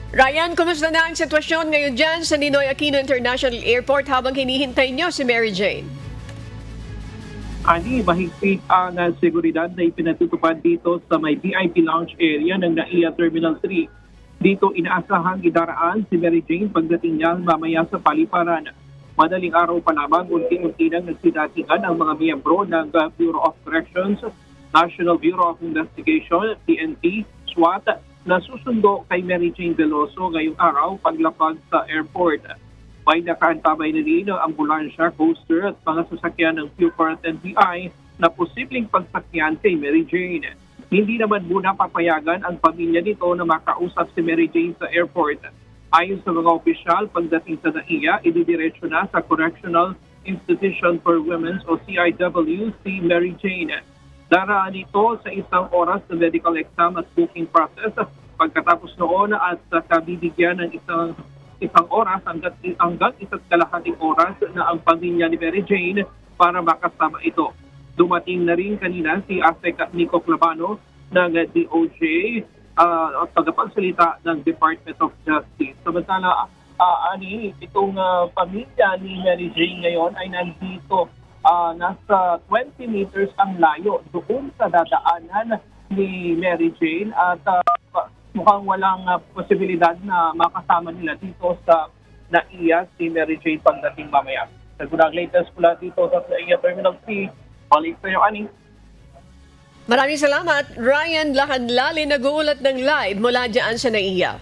Ryan, kumusta na ang sitwasyon ngayon dyan sa Ninoy Aquino International Airport habang hinihintay nyo si Mary Jane? Ani, mahigpit ang seguridad na ipinatutupad dito sa may VIP lounge area ng NAIA Terminal 3. Dito inaasahang idaraan si Mary Jane pagdating niya mamaya sa paliparan. Madaling araw pa lamang, unti-unti nang nagsidatingan ang mga miyembro ng Bureau of Corrections, National Bureau of Investigation, PNP, SWAT, na susundo kay Mary Jane Veloso ngayong araw paglapag sa airport. May nakaantabay na rin ang ambulansya, coaster at mga sasakyan ng Pupart at NBI na posibleng pagsakyan kay Mary Jane. Hindi naman muna papayagan ang pamilya nito na makausap si Mary Jane sa airport. Ayon sa mga opisyal, pagdating sa NAIA, ididiretso na sa Correctional Institution for Women o CIW si Mary Jane. Daraan ito sa isang oras na medical exam at booking process. Pagkatapos noon at kabibigyan ng isang oras hanggang 1.5 oras na ang pamilya ni Mary Jane para makasama ito. Dumating na rin kanina si ASEC Nico Clavano ng DOJ at tagapagsalita ng Department of Justice. Samantala, itong pamilya ni Mary Jane ngayon ay nandito nasa 20 meters ang layo doon sa dadaanan ni Mary Jane at mukhang walang posibilidad na makasama nila dito sa NAIA si Mary Jane pagdating mamaya. Sa latest mula dito sa NAIA Terminal 3, balik sa iyo, Ani. Maraming salamat, Ryan Lakadlali, nag-uulat ng live mula dyan sa NAIA.